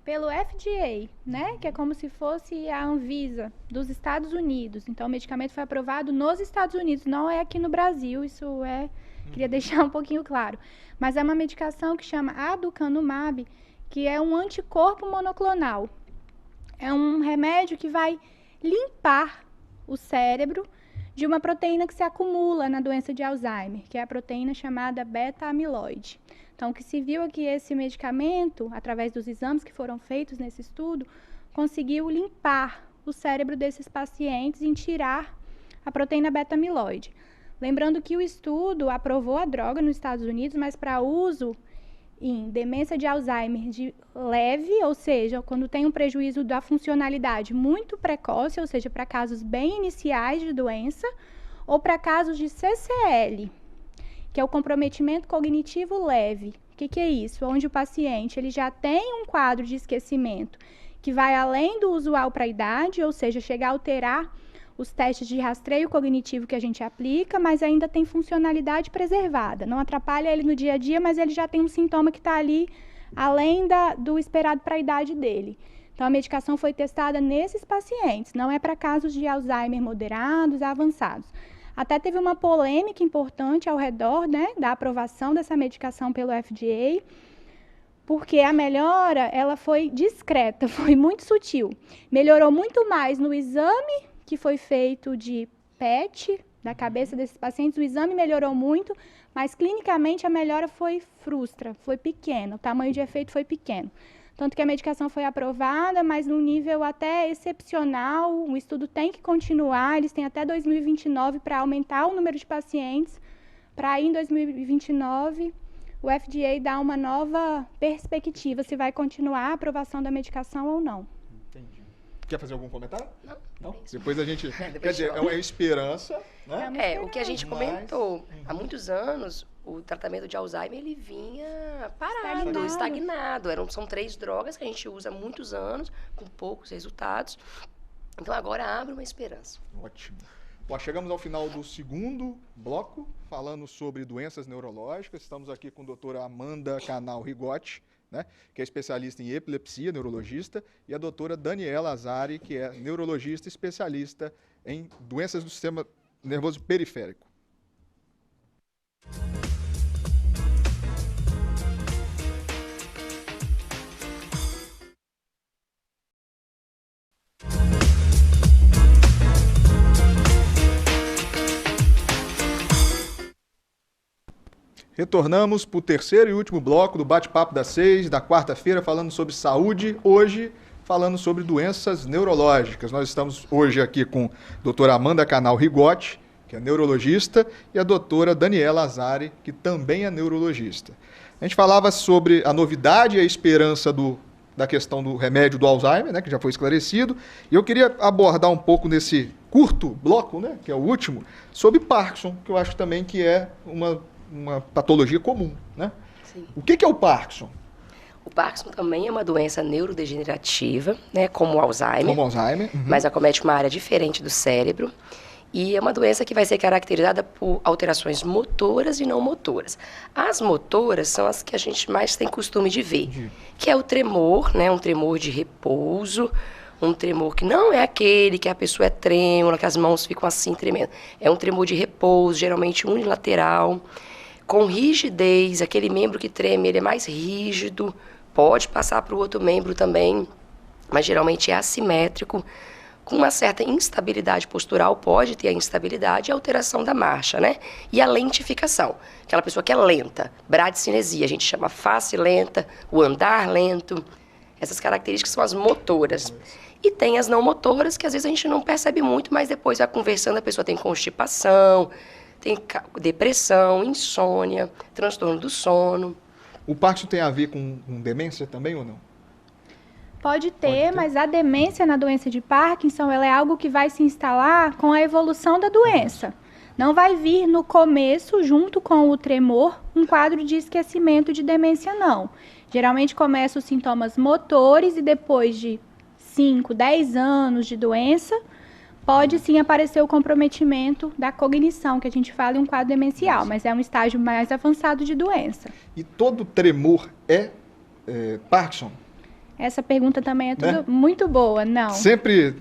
pelo FDA, né? Que é como se fosse a Anvisa dos Estados Unidos. Então, o medicamento foi aprovado nos Estados Unidos, não é aqui no Brasil, isso queria deixar um pouquinho claro. Mas é uma medicação que chama aducanumab, que é um anticorpo monoclonal. É um remédio que vai limpar o cérebro de uma proteína que se acumula na doença de Alzheimer, que é a proteína chamada beta-amiloide. Então, o que se viu é que esse medicamento, através dos exames que foram feitos nesse estudo, conseguiu limpar o cérebro desses pacientes e tirar a proteína beta-amiloide. Lembrando que o estudo aprovou a droga nos Estados Unidos, mas para uso em demência de Alzheimer de leve, ou seja, quando tem um prejuízo da funcionalidade muito precoce, ou seja, para casos bem iniciais de doença, ou para casos de CCL, que é o comprometimento cognitivo leve. O que é isso? Onde o paciente ele já tem um quadro de esquecimento que vai além do usual para a idade, ou seja, chega a alterar os testes de rastreio cognitivo que a gente aplica, mas ainda tem funcionalidade preservada. Não atrapalha ele no dia a dia, mas ele já tem um sintoma que está ali além do esperado para a idade dele. Então, a medicação foi testada nesses pacientes, não é para casos de Alzheimer moderados, avançados. Até teve uma polêmica importante ao redor, né, da aprovação dessa medicação pelo FDA, porque a melhora ela foi discreta, foi muito sutil. Melhorou muito mais no exame que foi feito de PET, da cabeça desses pacientes, o exame melhorou muito, mas clinicamente a melhora foi frustra, foi pequena, o tamanho de efeito foi pequeno. Tanto que a medicação foi aprovada, mas num nível até excepcional, o estudo tem que continuar, eles têm até 2029 para aumentar o número de pacientes, para aí em 2029 o FDA dar uma nova perspectiva, se vai continuar a aprovação da medicação ou não. Entendi. Quer fazer algum comentário? Não? Depois a gente... quer dizer, é uma esperança, né? O que a gente comentou, há muitos anos, o tratamento de Alzheimer, ele vinha parado, estagnado. São 3 drogas que a gente usa há muitos anos, com poucos resultados. Então, agora abre uma esperança. Ótimo. Bom, chegamos ao final do segundo bloco, falando sobre doenças neurológicas. Estamos aqui com a doutora Amanda Canal Rigotti, né, que é especialista em epilepsia, neurologista, e a doutora Daniela Azari, que é neurologista especialista em doenças do sistema nervoso periférico. Retornamos para o terceiro e último bloco do Bate-Papo das 6, da quarta-feira, falando sobre saúde, hoje falando sobre doenças neurológicas. Nós estamos hoje aqui com a doutora Amanda Canal Rigotti, que é neurologista, e a doutora Daniela Azari, que também é neurologista. A gente falava sobre a novidade e a esperança da questão do remédio do Alzheimer, né, que já foi esclarecido, e eu queria abordar um pouco nesse curto bloco, né, que é o último, sobre Parkinson, que eu acho também que é uma patologia comum, né? Sim. O que é o Parkinson? O Parkinson também é uma doença neurodegenerativa, né, como o Alzheimer. Como Alzheimer. Uhum. Mas acomete uma área diferente do cérebro. E é uma doença que vai ser caracterizada por alterações motoras e não motoras. As motoras são as que a gente mais tem costume de ver, que é o tremor, né, um tremor de repouso, um tremor que não é aquele que a pessoa é trêmula, que as mãos ficam assim tremendo. É um tremor de repouso, geralmente unilateral, com rigidez. Aquele membro que treme, ele é mais rígido, pode passar para o outro membro também, mas geralmente é assimétrico, com uma certa instabilidade postural, pode ter a instabilidade e a alteração da marcha, né? E a lentificação, aquela pessoa que é lenta, bradicinesia, a gente chama face lenta, o andar lento, essas características são as motoras. E tem as não motoras, que às vezes a gente não percebe muito, mas depois vai conversando, a pessoa tem constipação, tem depressão, insônia, transtorno do sono. O Parkinson tem a ver com demência também ou não? Pode ter, mas a demência na doença de Parkinson, ela é algo que vai se instalar com a evolução da doença. Não vai vir no começo, junto com o tremor, um quadro de esquecimento de demência, não. Geralmente começam os sintomas motores e depois de 5, 10 anos de doença, pode sim aparecer o comprometimento da cognição, que a gente fala em um quadro demencial, mas é um estágio mais avançado de doença. E todo tremor é Parkinson? Essa pergunta também é tudo muito boa, não. Sempre...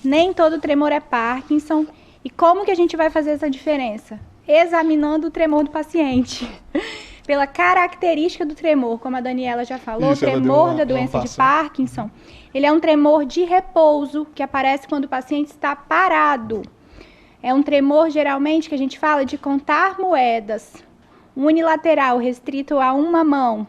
Nem todo tremor é Parkinson. E como que a gente vai fazer essa diferença? Examinando o tremor do paciente. Pela característica do tremor, como a Daniela já falou, o tremor da doença de Parkinson, ele é um tremor de repouso, que aparece quando o paciente está parado. É um tremor, geralmente, que a gente fala de contar moedas, unilateral, restrito a uma mão.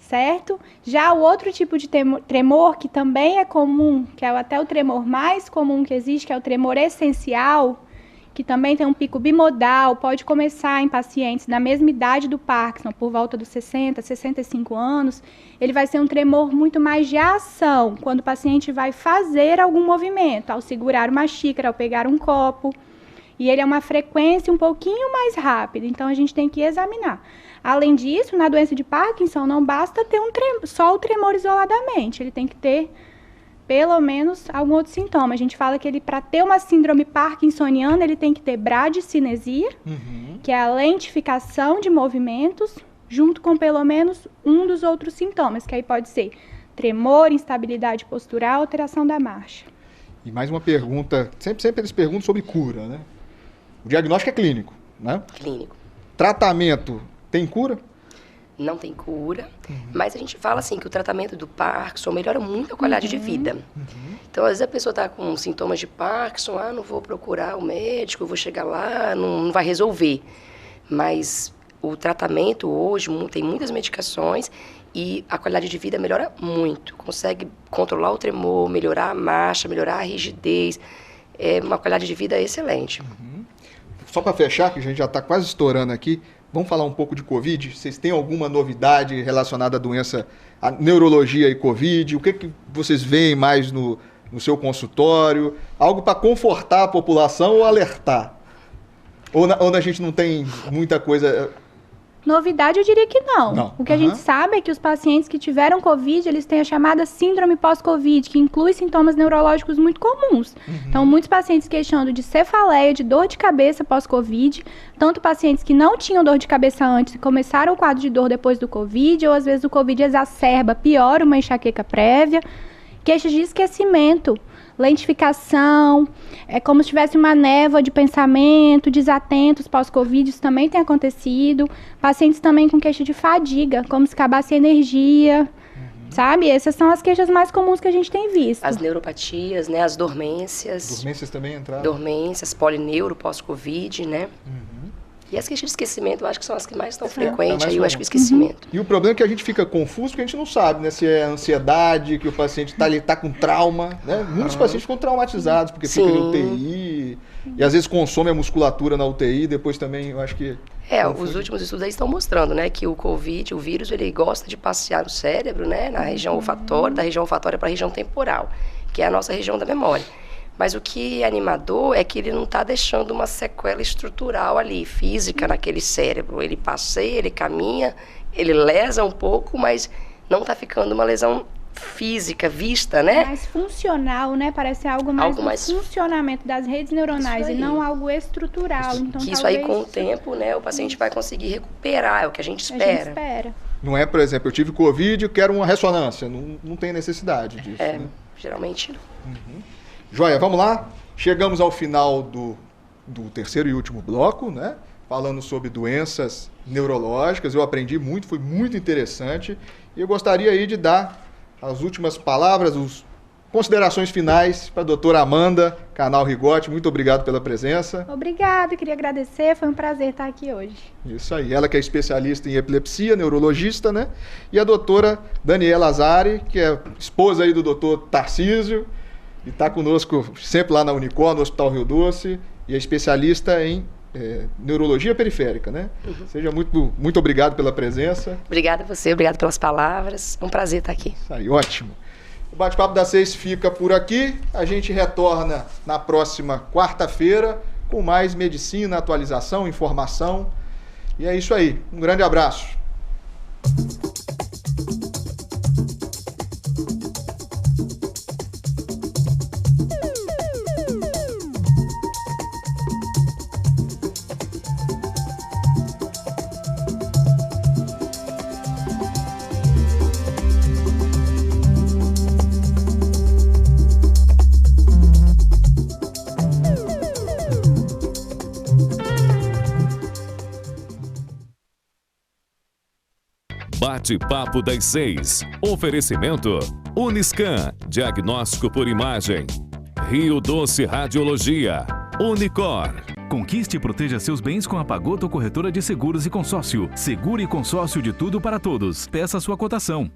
Certo? Já o outro tipo de tremor, que também é comum, que é até o tremor mais comum que existe, que é o tremor essencial, que também tem um pico bimodal, pode começar em pacientes na mesma idade do Parkinson, por volta dos 60, 65 anos, ele vai ser um tremor muito mais de ação, quando o paciente vai fazer algum movimento, ao segurar uma xícara, ao pegar um copo, e ele é uma frequência um pouquinho mais rápida, então a gente tem que examinar. Além disso, na doença de Parkinson, não basta ter só o tremor isoladamente, ele tem que ter pelo menos algum outro sintoma. A gente fala que ele, para ter uma síndrome parkinsoniana, ele tem que ter bradicinesia, que é a lentificação de movimentos, junto com pelo menos um dos outros sintomas, que aí pode ser tremor, instabilidade postural, alteração da marcha. E mais uma pergunta, sempre eles perguntam sobre cura, né? O diagnóstico é clínico, né? Clínico. Tratamento, tem cura? Não tem cura, mas a gente fala assim que o tratamento do Parkinson melhora muito a qualidade de vida. Então, às vezes a pessoa está com sintomas de Parkinson, não vou procurar o médico, vou chegar lá, não vai resolver. Mas o tratamento hoje tem muitas medicações e a qualidade de vida melhora muito. Consegue controlar o tremor, melhorar a marcha, melhorar a rigidez. É uma qualidade de vida excelente. Só para fechar, que a gente já está quase estourando aqui, vamos falar um pouco de Covid? Vocês têm alguma novidade relacionada à doença, à neurologia e Covid? O que vocês veem mais no seu consultório? Algo para confortar a população ou alertar? Ou a gente não tem muita coisa... Novidade, eu diria que não. O que a gente sabe é que os pacientes que tiveram Covid, eles têm a chamada síndrome pós-Covid, que inclui sintomas neurológicos muito comuns. Então, muitos pacientes queixando de cefaleia, de dor de cabeça pós-Covid, tanto pacientes que não tinham dor de cabeça antes e começaram o quadro de dor depois do Covid, ou às vezes o Covid exacerba, piora uma enxaqueca prévia, queixas de esquecimento, lentificação, é como se tivesse uma névoa de pensamento, desatentos pós-Covid, isso também tem acontecido. Pacientes também com queixa de fadiga, como se acabasse a energia, sabe? Essas são as queixas mais comuns que a gente tem visto. As neuropatias, né? As dormências. Dormências também entraram? Dormências, polineuro pós-Covid, né? E as queixas de esquecimento, eu acho que são as que mais estão frequentes, aí eu acho que o esquecimento. E o problema é que a gente fica confuso porque a gente não sabe, né? Se é ansiedade, que o paciente tá com trauma, né? Muitos pacientes ficam traumatizados porque fica em UTI e às vezes consome a musculatura na UTI, depois também eu acho que... Os últimos estudos aí estão mostrando, né, que o Covid, o vírus, ele gosta de passear no cérebro, né, na região olfatória, da região olfatória para a região temporal, que é a nossa região da memória. Mas o que é animador é que ele não está deixando uma sequela estrutural ali, física naquele cérebro. Ele passeia, ele caminha, ele lesa um pouco, mas não está ficando uma lesão física, vista, né? Mais funcional, né? Parece algo mais funcionamento das redes neuronais e não algo estrutural. Então, isso aí, com o tempo, né, o paciente vai conseguir recuperar, é o que a gente espera. Não é, por exemplo, eu tive Covid e quero uma ressonância. Não tem necessidade disso, né? Geralmente não. Joia, vamos lá? Chegamos ao final do terceiro e último bloco, né? Falando sobre doenças neurológicas. Eu aprendi muito, foi muito interessante. E eu gostaria aí de dar as últimas palavras, os considerações finais para a doutora Amanda, canal Rigotti. Muito obrigado pela presença. Obrigada, queria agradecer, foi um prazer estar aqui hoje. Isso aí, ela que é especialista em epilepsia, neurologista, né? E a doutora Daniela Azari, que é esposa aí do doutor Tarcísio, e está conosco sempre lá na Unicor, no Hospital Rio Doce, e é especialista em neurologia periférica, né? Seja muito obrigado pela presença. Obrigada a você, obrigado pelas palavras. É um prazer estar aqui. Isso aí, ótimo. O Bate-Papo das 6 fica por aqui. A gente retorna na próxima quarta-feira com mais medicina, atualização, informação. E é isso aí. Um grande abraço. Bate-Papo das 6. Oferecimento Uniscan, diagnóstico por imagem. Rio Doce Radiologia. Unicor. Conquiste e proteja seus bens com a Pagoto Corretora de Seguros e Consórcio. Seguro e consórcio de tudo para todos. Peça sua cotação.